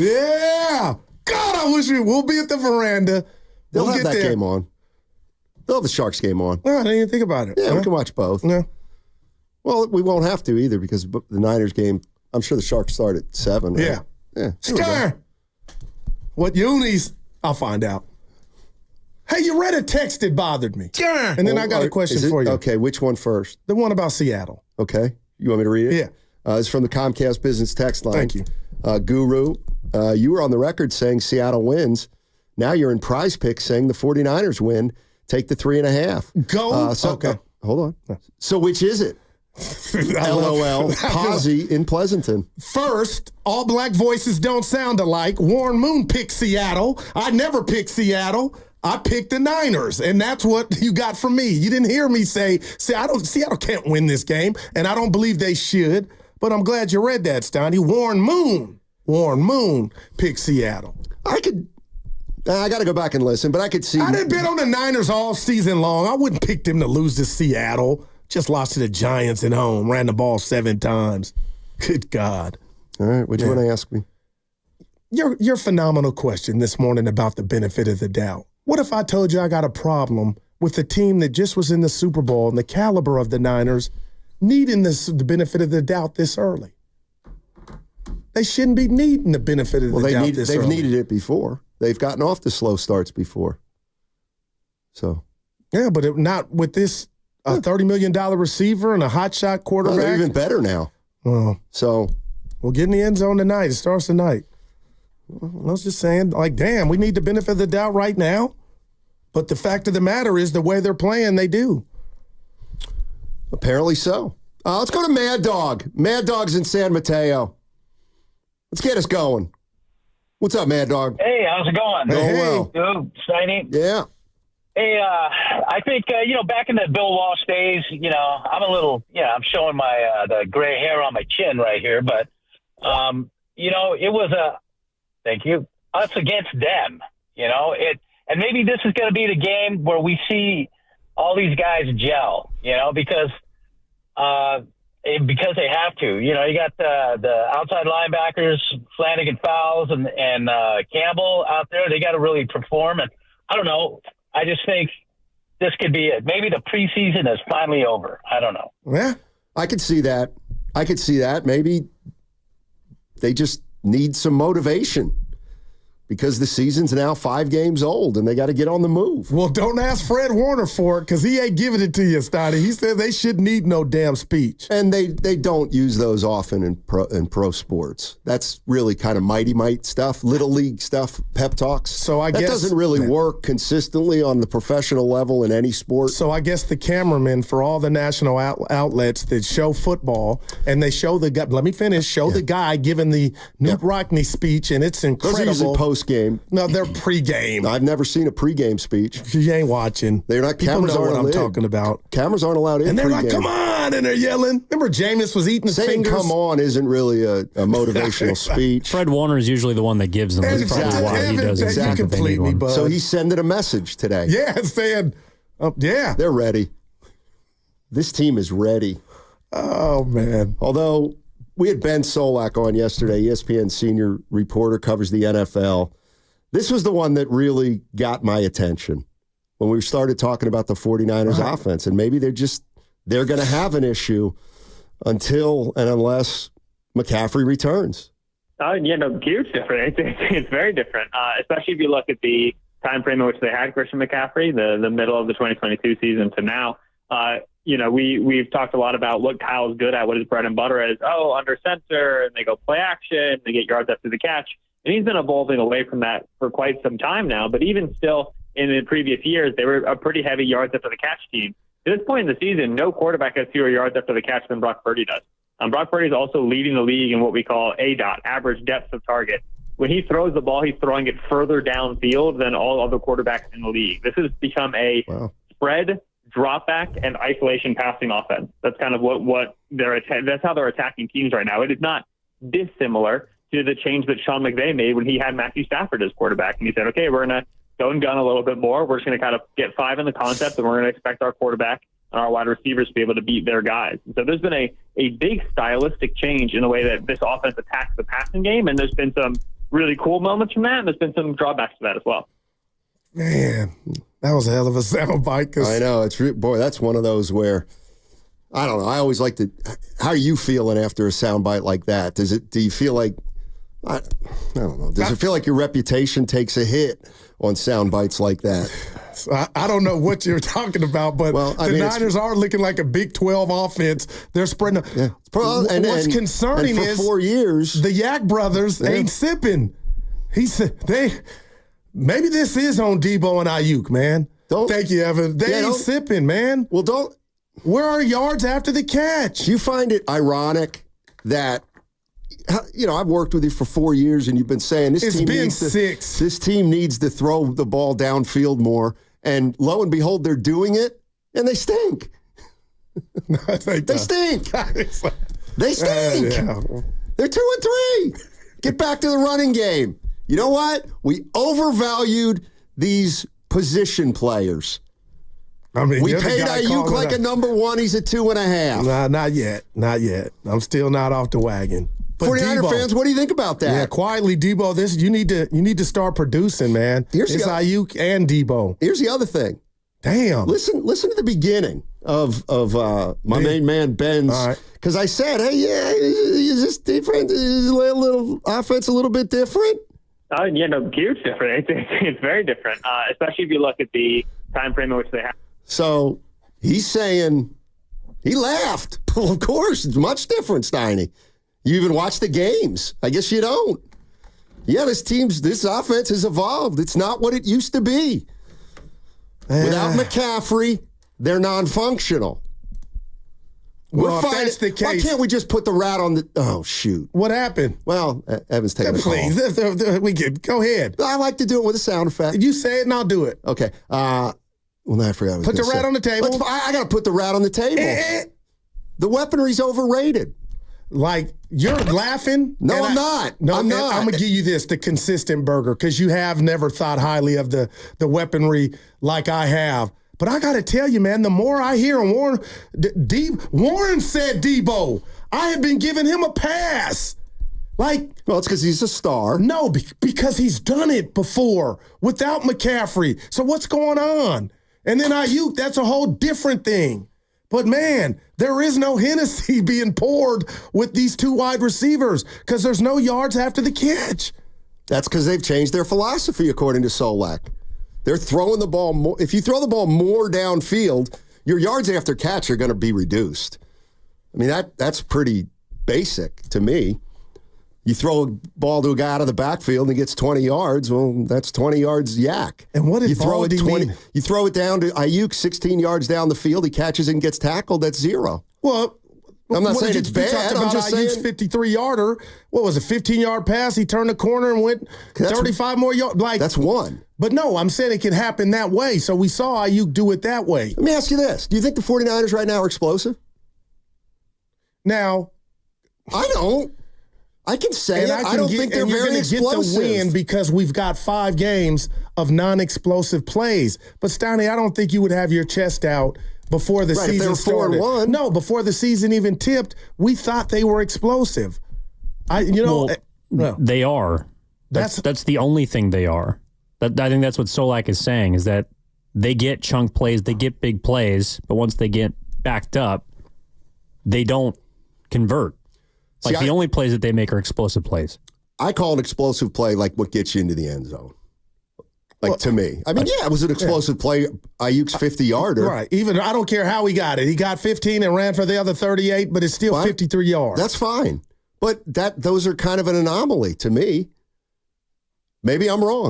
Yeah. God, I wish we'll be at the veranda. They'll have that game on. They'll have the Sharks game on. Oh, I didn't even think about it. Yeah, we can watch both. Yeah. Well, we won't have to either because the Niners game, I'm sure the Sharks start at 7. Right? Yeah. Yeah. Scar. What unis? I'll find out. Hey, you read a text that bothered me. Sure. And then I got a question for you. Okay, which one first? The one about Seattle. Okay. You want me to read it? Yeah. It's from the Comcast Business text line. Thank you. Guru, you were on the record saying Seattle wins. Now you're in Prize Picks saying the 49ers win. Take the 3.5. Go. Okay. Hold on. So which is it? LOL. Posy in Pleasanton. First, all black voices don't sound alike. Warren Moon picked Seattle. I never picked Seattle. I picked the Niners, and that's what you got from me. You didn't hear me say Seattle can't win this game, and I don't believe they should, but I'm glad you read that, Steiny. Warren Moon picked Seattle. I got to go back and listen, but I could see. I didn't bet on the Niners all season long. I wouldn't pick them to lose to Seattle. Just lost to the Giants at home, ran the ball 7 times. Good God. All right, what do you want to ask me? Your phenomenal question this morning about the benefit of the doubt. What if I told you I got a problem with a team that just was in the Super Bowl and the caliber of the Niners needing the benefit of the doubt this early? They shouldn't be needing the benefit of the doubt this early. They've needed it before. They've gotten off the slow starts before. So. Yeah, but not with this $30 million receiver and a hotshot quarterback. Well, they're even better now. So. We'll get in the end zone tonight. It starts tonight. I was just saying, damn, we need the benefit of the doubt right now. But the fact of the matter is the way they're playing, they do. Apparently so. Let's go to Mad Dog. Mad Dog's in San Mateo. Let's get us going. What's up, Mad Dog? Hey, how's it going? Going well. Good, Steiny. Yeah. Hey, I think, back in the Bill Walsh days, I'm a little, I'm showing my the gray hair on my chin right here. But, it was thank you, us against them, and maybe this is going to be the game where we see all these guys gel, because they have to. You got the outside linebackers, Flanagan Fowles and Campbell out there. They got to really perform. And I don't know. I just think this could be it. Maybe the preseason is finally over. I don't know. Yeah, I could see that. Maybe they just need some motivation because the season's now 5 games old and they got to get on the move. Well, don't ask Fred Warner for it because he ain't giving it to you, Steiny. He said they shouldn't need no damn speech. And they don't use those often in pro sports. That's really kind of mighty might stuff, little league stuff, pep talks. So I guess that doesn't really work consistently on the professional level in any sport. So I guess the cameramen for all the national outlets that show football and they show the guy. Let me finish. Show the guy giving the Newt Rockne speech, and it's incredible. Those are usually post game. No, they're pre-game. I've never seen a pre-game speech. You ain't watching. They're not. People cameras know aren't what I'm lit. talking about. Cameras aren't allowed in. And they're pre-game. like, "Come on!" And they're yelling. Remember, Jameis was eating his Saying fingers. "Come on" isn't really a motivational speech. Fred Warner is usually the one that gives them. That's probably why he does exactly. You complete me, bud. So he's sending a message today. Yeah, saying, they're ready. This team is ready. Oh man! Although we had Ben Solak on yesterday, ESPN senior reporter, covers the NFL. This was the one that really got my attention when we started talking about the 49ers offense. And maybe they're going to have an issue until and unless McCaffrey returns. Huge different. It's very different, especially if you look at the time frame in which they had Christian McCaffrey, the middle of the 2022 season to now. We've talked a lot about what Kyle's good at, what his bread and butter is. Under center, and they go play action, they get yards after the catch. And he's been evolving away from that for quite some time now. But even still, in the previous years, they were a pretty heavy yards after the catch team. At this point in the season, no quarterback has fewer yards after the catch than Brock Purdy does. Brock Purdy is also leading the league in what we call ADOT, average depth of target. When he throws the ball, he's throwing it further downfield than all other quarterbacks in the league. This has become a spread, drop back, and isolation passing offense. That's kind of what that's how they're attacking teams right now. It is not dissimilar to the change that Sean McVay made when he had Matthew Stafford as quarterback. And he said, okay, we're going to go and gun a little bit more. We're just going to kind of get 5 in the concept, and we're going to expect our quarterback and our wide receivers to be able to beat their guys. And so there's been a big stylistic change in the way that this offense attacks the passing game, and there's been some really cool moments from that, and there's been some drawbacks to that as well. Man, that was a hell of a soundbite. I know. Boy, that's one of those where, I don't know. I always like to. How are you feeling after a soundbite like that? Do you feel like, I don't know. Does it feel like your reputation takes a hit on sound bites like that? I don't know what you're talking about, but the Niners are looking like a Big 12 offense. They're spreading. Yeah. What's concerning for is 4 years, the Yak brothers ain't sipping. Maybe this is on Debo and Ayuk, man. Thank you, Evan. They ain't sipping, man. Well, where are yards after the catch? Do you find it ironic that, I've worked with you for 4 years, and you've been saying this team needs to throw the ball downfield more, and lo and behold, they're doing it, and they stink. They stink. They stink. Yeah. They're 2-3. Get back to the running game. You know what? We overvalued these position players. I mean, we paid Ayuk like a number one. He's a 2.5. Nah, not yet. Not yet. I'm still not off the wagon. 49er fans, what do you think about that? Yeah, quietly, Debo. You need to start producing, man. It's Ayuk and Debo. Here's the other thing. Damn. Listen to the beginning of my main man Ben's, because I said, hey, is this different? Is a little offense a little bit different? Huge different. It's very different, especially if you look at the time frame in which they have. So he's saying he laughed. Well, of course, it's much different, Steiny. You even watch the games. I guess you don't. Yeah, this offense has evolved. It's not what it used to be. Without McCaffrey, they're non-functional. Well, if that's the case, why can't we just put the rat on the? Oh shoot! What happened? Well, Evan's taking a call. Please, we can go ahead. I like to do it with a sound effect. You say it, and I'll do it. Okay. Well, I forgot. Put the rat on the table. I got to put the rat on the table. The weaponry's overrated. Like, you're laughing? No, I'm not. No, I'm not. I'm going to give you this, the consistent burger, because you have never thought highly of the weaponry like I have. But I got to tell you, man, the more I hear him, Warren said Debo. I had been giving him a pass. Well, it's because he's a star. No, because he's done it before without McCaffrey. So what's going on? And then Ayuk, that's a whole different thing. But, man, there is no Hennessy being poured with these two wide receivers because there's no yards after the catch. That's because they've changed their philosophy, according to Solak. They're throwing the ball more. If you throw the ball more downfield, your yards after catch are going to be reduced. I mean, that's pretty basic to me. You throw a ball to a guy out of the backfield and he gets 20 yards, well, that's 20 yards yak. And what you throw it You throw it down to Ayuk 16 yards down the field, he catches it and gets tackled, that's 0. Well, I'm not saying it's bad. I'm just saying Ayuk's 53-yarder. What was it, 15-yard pass? He turned the corner and went 35 more yards. That's 1. But no, I'm saying it can happen that way. So we saw Ayuk do it that way. Let me ask you this. Do you think the 49ers right now are explosive? Now, I don't. I can say it. I don't think they're very explosive. Get the win because we've got 5 games of non-explosive plays. But, Steiny, I don't think you would have your chest out before the season started. 4-1. No, before the season even tipped, we thought they were explosive. They are. That's the only thing they are. I think that's what Solak is saying, is that they get chunk plays, they get big plays, but once they get backed up, they don't convert. The only plays that they make are explosive plays. I call an explosive play like what gets you into the end zone. To me. I mean, it was an explosive play. Ayuk's 50-yarder. Right. Even I don't care how he got it. He got 15 and ran for the other 38, but it's still 53 yards. That's fine. But those are kind of an anomaly to me. Maybe I'm wrong.